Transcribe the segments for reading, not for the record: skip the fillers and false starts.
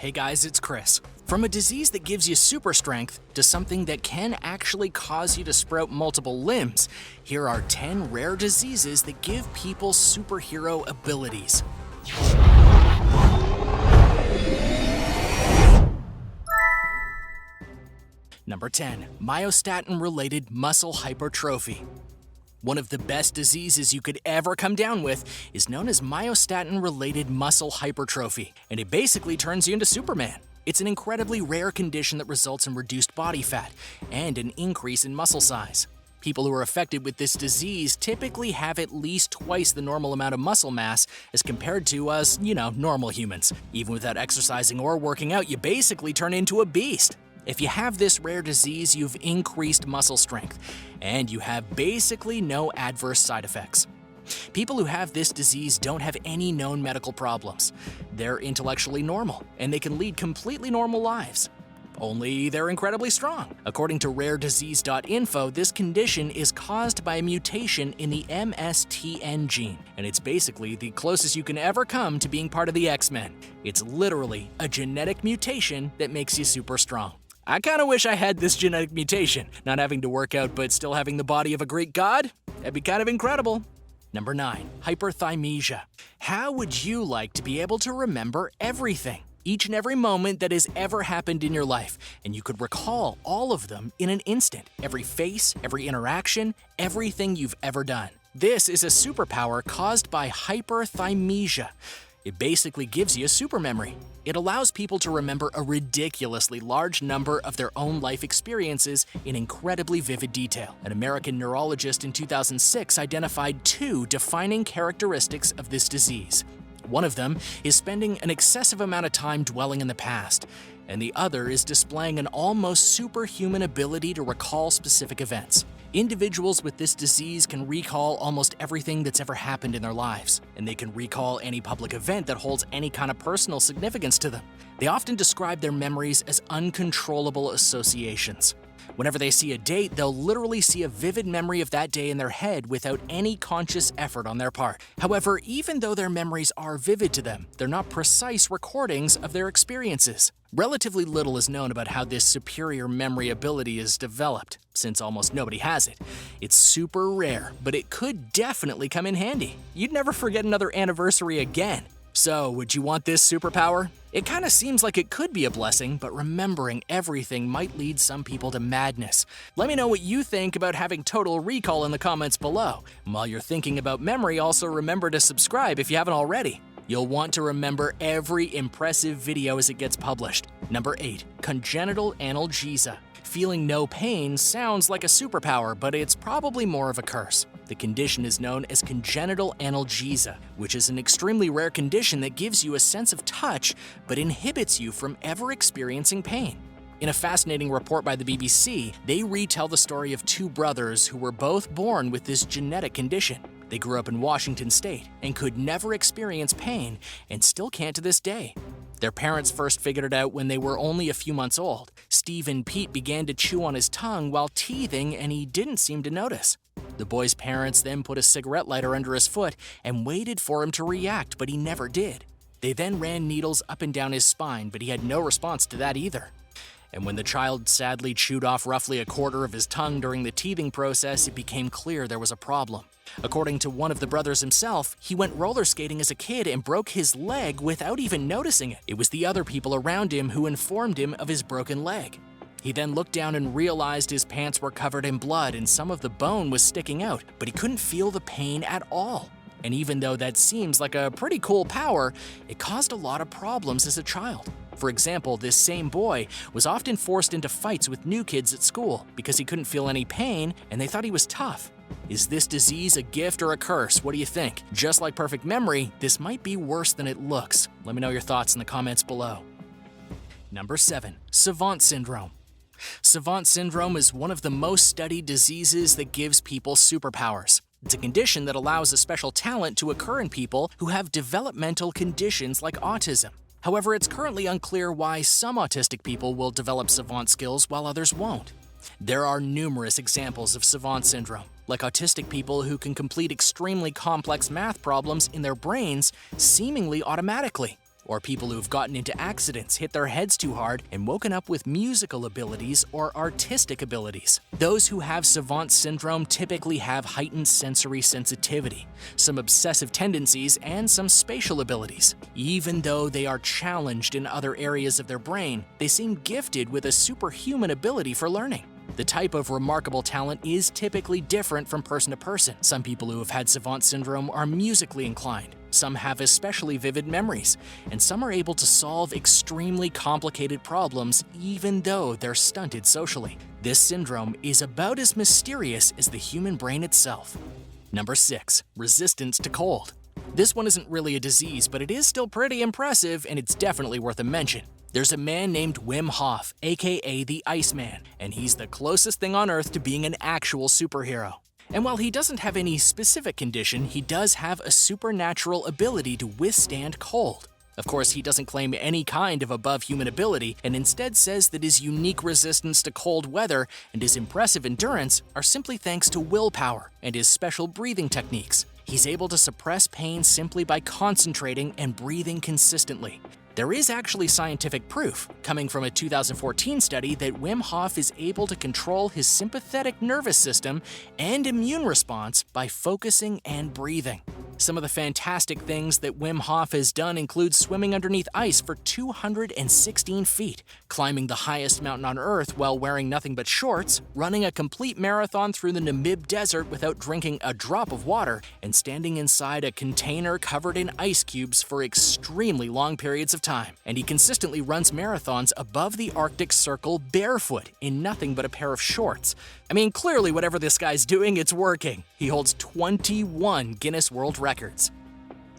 Hey guys, it's Chris. From a disease that gives you super strength to something that can actually cause you to sprout multiple limbs, here are 10 rare diseases that give people superhero abilities. Number 10. Myostatin-Related muscle hypertrophy. One of the best diseases you could ever come down with is known as myostatin-related muscle hypertrophy, and it basically turns you into Superman. It's an incredibly rare condition that results in reduced body fat and an increase in muscle size. People who are affected with this disease typically have at least twice the normal amount of muscle mass as compared to us, normal humans. Even without exercising or working out, you basically turn into a beast. If you have this rare disease, you've increased muscle strength, and you have basically no adverse side effects. People who have this disease don't have any known medical problems. They're intellectually normal, and they can lead completely normal lives. Only they're incredibly strong. According to raredisease.info, this condition is caused by a mutation in the MSTN gene, and it's basically the closest you can ever come to being part of the X-Men. It's literally a genetic mutation that makes you super strong. I kinda wish I had this genetic mutation, not having to work out but still having the body of a Greek god. That'd be kind of incredible. Number 9. Hyperthymesia. How would you like to be able to remember everything? Each and every moment that has ever happened in your life, and you could recall all of them in an instant. Every face, every interaction, everything you've ever done. This is a superpower caused by hyperthymesia. It basically gives you a super memory. It allows people to remember a ridiculously large number of their own life experiences in incredibly vivid detail. An American neurologist in 2006 identified 2 defining characteristics of this disease. One of them is spending an excessive amount of time dwelling in the past, and the other is displaying an almost superhuman ability to recall specific events. Individuals with this disease can recall almost everything that's ever happened in their lives, and they can recall any public event that holds any kind of personal significance to them. They often describe their memories as uncontrollable associations. Whenever they see a date, they'll literally see a vivid memory of that day in their head without any conscious effort on their part. However, even though their memories are vivid to them, they're not precise recordings of their experiences. Relatively little is known about how this superior memory ability is developed, since almost nobody has it. It's super rare, but it could definitely come in handy. You'd never forget another anniversary again. So, would you want this superpower? It kinda seems like it could be a blessing, but remembering everything might lead some people to madness. Let me know what you think about having total recall in the comments below. And while you're thinking about memory, also remember to subscribe if you haven't already. You'll want to remember every impressive video as it gets published. Number 8. Congenital analgesia. Feeling no pain sounds like a superpower, but it's probably more of a curse. The condition is known as congenital analgesia, which is an extremely rare condition that gives you a sense of touch but inhibits you from ever experiencing pain. In a fascinating report by the BBC, they retell the story of 2 brothers who were both born with this genetic condition. They grew up in Washington State and could never experience pain, and still can't to this day. Their parents first figured it out when they were only a few months old. Steve and Pete began to chew on his tongue while teething, and he didn't seem to notice. The boy's parents then put a cigarette lighter under his foot and waited for him to react, but he never did. They then ran needles up and down his spine, but he had no response to that either. And when the child sadly chewed off roughly a quarter of his tongue during the teething process, it became clear there was a problem. According to one of the brothers himself, he went roller skating as a kid and broke his leg without even noticing it. It was the other people around him who informed him of his broken leg. He then looked down and realized his pants were covered in blood and some of the bone was sticking out, but he couldn't feel the pain at all. And even though that seems like a pretty cool power, it caused a lot of problems as a child. For example, this same boy was often forced into fights with new kids at school because he couldn't feel any pain and they thought he was tough. Is this disease a gift or a curse? What do you think? Just like perfect memory, this might be worse than it looks. Let me know your thoughts in the comments below. Number 7. SAVANT syndrome. SAVANT syndrome is one of the most studied diseases that gives people superpowers. It's a condition that allows a special talent to occur in people who have developmental conditions like autism. However, it's currently unclear why some autistic people will develop SAVANT skills while others won't. There are numerous examples of SAVANT syndrome, like autistic people who can complete extremely complex math problems in their brains seemingly automatically. or people who've gotten into accidents, hit their heads too hard, and woken up with musical abilities or artistic abilities. Those who have SAVANT syndrome typically have heightened sensory sensitivity, some obsessive tendencies, and some spatial abilities. Even though they are challenged in other areas of their brain, they seem gifted with a superhuman ability for learning. The type of remarkable talent is typically different from person to person. Some people who have had SAVANT syndrome are musically inclined, some have especially vivid memories, and some are able to solve extremely complicated problems even though they're stunted socially. This syndrome is about as mysterious as the human brain itself. Number 6. Resistance to cold. This one isn't really a disease, but it is still pretty impressive, and it's definitely worth a mention. There's a man named Wim Hof, aka the Iceman, and he's the closest thing on Earth to being an actual superhero. And while he doesn't have any specific condition, he does have a supernatural ability to withstand cold. Of course, he doesn't claim any kind of above-human ability, and instead says that his unique resistance to cold weather and his impressive endurance are simply thanks to willpower and his special breathing techniques. He's able to suppress pain simply by concentrating and breathing consistently. There is actually scientific proof, coming from a 2014 study, that Wim Hof is able to control his sympathetic nervous system and immune response by focusing and breathing. Some of the fantastic things that Wim Hof has done include swimming underneath ice for 216 feet, climbing the highest mountain on Earth while wearing nothing but shorts, running a complete marathon through the Namib Desert without drinking a drop of water, and standing inside a container covered in ice cubes for extremely long periods of time. And he consistently runs marathons above the Arctic Circle barefoot in nothing but a pair of shorts. I mean, clearly whatever this guy's doing, it's working. He holds 21 Guinness World Records.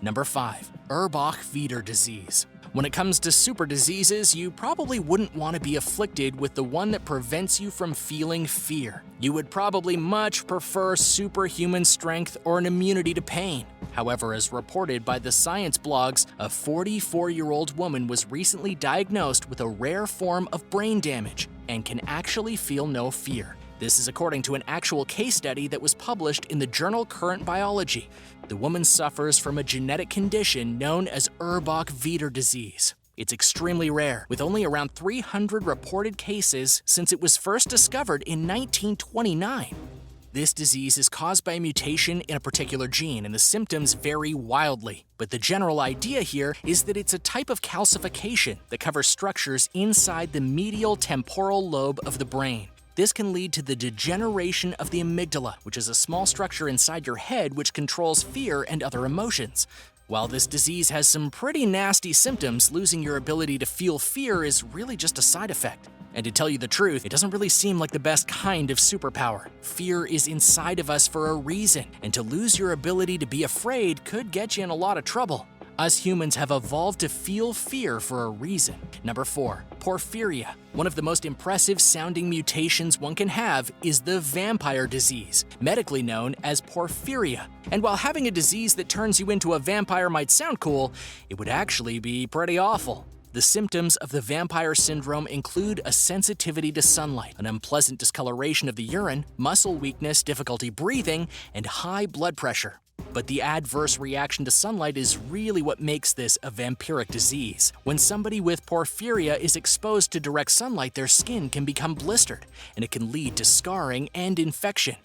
Number 5. URBACH-WIETHE disease. When it comes to super diseases, you probably wouldn't want to be afflicted with the one that prevents you from feeling fear. You would probably much prefer superhuman strength or an immunity to pain. However, as reported by the science blogs, a 44-year-old woman was recently diagnosed with a rare form of brain damage and can actually feel no fear. This is according to an actual case study that was published in the journal Current Biology. The woman suffers from a genetic condition known as URBACH-WIETHE disease. It's extremely rare, with only around 300 reported cases since it was first discovered in 1929. This disease is caused by a mutation in a particular gene, and the symptoms vary wildly. But the general idea here is that it's a type of calcification that covers structures inside the medial temporal lobe of the brain. This can lead to the degeneration of the amygdala, which is a small structure inside your head which controls fear and other emotions. While this disease has some pretty nasty symptoms, losing your ability to feel fear is really just a side effect. And to tell you the truth, it doesn't really seem like the best kind of superpower. Fear is inside of us for a reason, and to lose your ability to be afraid could get you in a lot of trouble. Us humans have evolved to feel fear for a reason. Number 4. Porphyria. One of the most impressive sounding mutations one can have is the vampire disease, medically known as porphyria. And while having a disease that turns you into a vampire might sound cool, it would actually be pretty awful. The symptoms of the vampire syndrome include a sensitivity to sunlight, an unpleasant discoloration of the urine, muscle weakness, difficulty breathing, and high blood pressure. But the adverse reaction to sunlight is really what makes this a vampiric disease. When somebody with porphyria is exposed to direct sunlight, their skin can become blistered, and it can lead to scarring and infection.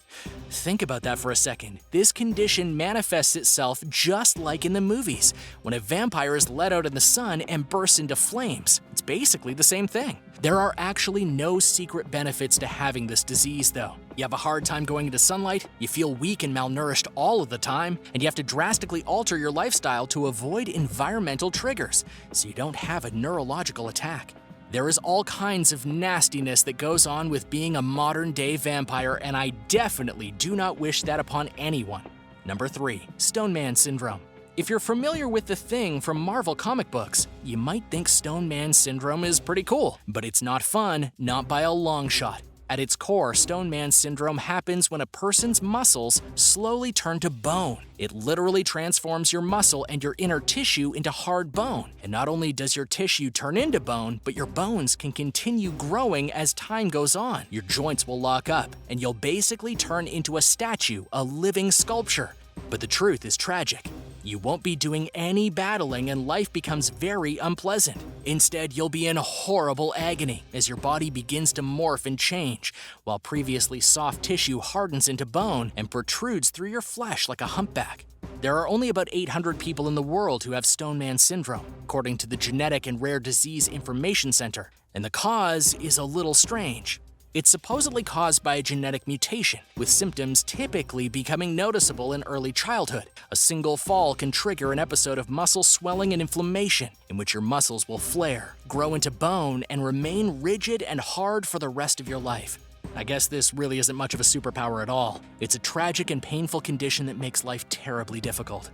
Think about that for a second. This condition manifests itself just like in the movies, when a vampire is let out in the sun and bursts into flames. It's basically the same thing. There are actually no secret benefits to having this disease, though. You have a hard time going into sunlight, you feel weak and malnourished all of the time, and you have to drastically alter your lifestyle to avoid environmental triggers, so you don't have a neurological attack. There is all kinds of nastiness that goes on with being a modern-day vampire, and I definitely do not wish that upon anyone. Number 3. Stone Man syndrome. If you're familiar with The Thing from Marvel comic books, you might think Stone Man syndrome is pretty cool, but it's not fun, not by a long shot. At its core, Stone Man syndrome happens when a person's muscles slowly turn to bone. It literally transforms your muscle and your inner tissue into hard bone. And not only does your tissue turn into bone, but your bones can continue growing as time goes on. Your joints will lock up, and you'll basically turn into a statue, a living sculpture. But the truth is tragic. You won't be doing any battling and life becomes very unpleasant. Instead, you'll be in horrible agony as your body begins to morph and change, while previously soft tissue hardens into bone and protrudes through your flesh like a humpback. There are only about 800 people in the world who have Stoneman syndrome, according to the Genetic and Rare Disease Information Center, and the cause is a little strange. It's supposedly caused by a genetic mutation, with symptoms typically becoming noticeable in early childhood. A single fall can trigger an episode of muscle swelling and inflammation, in which your muscles will flare, grow into bone, and remain rigid and hard for the rest of your life. I guess this really isn't much of a superpower at all. It's a tragic and painful condition that makes life terribly difficult.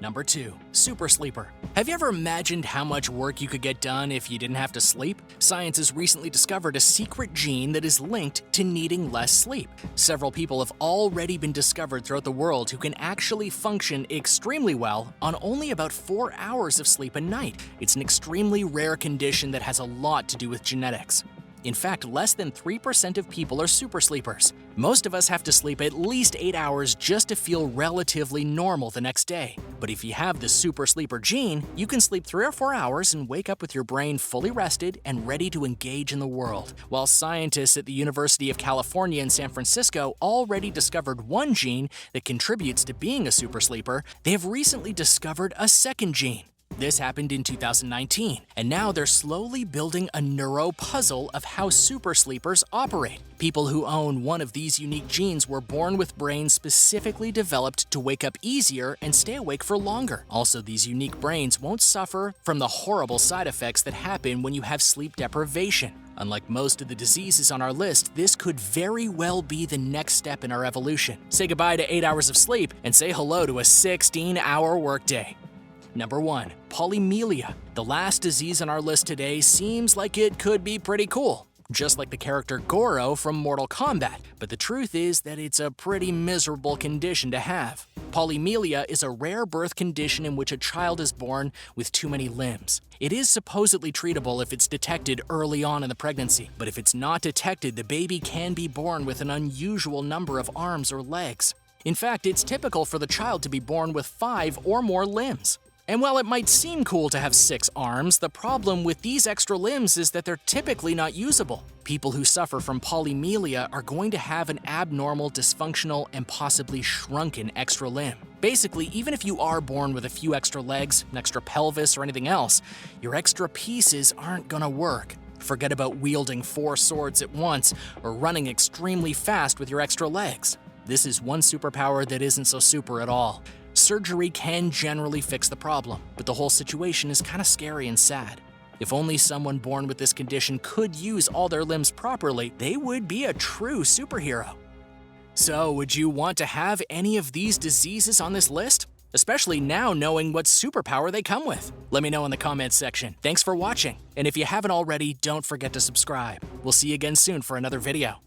Number 2. Super sleeper. Have you ever imagined how much work you could get done if you didn't have to sleep? Science has recently discovered a secret gene that is linked to needing less sleep. Several people have already been discovered throughout the world who can actually function extremely well on only about 4 hours of sleep a night. It's an extremely rare condition that has a lot to do with genetics. In fact, less than 3% of people are super sleepers. Most of us have to sleep at least 8 hours just to feel relatively normal the next day. But if you have the super sleeper gene, you can sleep 3 or 4 hours and wake up with your brain fully rested and ready to engage in the world. While scientists at the University of California in San Francisco already discovered one gene that contributes to being a super sleeper, they have recently discovered a second gene. This happened in 2019, and now they're slowly building a neuro puzzle of how super sleepers operate. People who own one of these unique genes were born with brains specifically developed to wake up easier and stay awake for longer. Also, these unique brains won't suffer from the horrible side effects that happen when you have sleep deprivation. Unlike most of the diseases on our list, this could very well be the next step in our evolution. Say goodbye to 8 hours of sleep and say hello to a 16-hour workday. Number 1. Polymelia. The last disease on our list today seems like it could be pretty cool, just like the character Goro from Mortal Kombat, but the truth is that it's a pretty miserable condition to have. Polymelia is a rare birth condition in which a child is born with too many limbs. It is supposedly treatable if it's detected early on in the pregnancy, but if it's not detected, the baby can be born with an unusual number of arms or legs. In fact, it's typical for the child to be born with 5 or more limbs. And while it might seem cool to have 6 arms, the problem with these extra limbs is that they're typically not usable. People who suffer from polymelia are going to have an abnormal, dysfunctional, and possibly shrunken extra limb. Basically, even if you are born with a few extra legs, an extra pelvis, or anything else, your extra pieces aren't gonna work. Forget about wielding 4 swords at once or running extremely fast with your extra legs. This is one superpower that isn't so super at all. Surgery can generally fix the problem, but the whole situation is kind of scary and sad. If only someone born with this condition could use all their limbs properly, they would be a true superhero. So, would you want to have any of these diseases on this list? Especially now knowing what superpower they come with. Let me know in the comments section. Thanks for watching, and if you haven't already, don't forget to subscribe. We'll see you again soon for another video.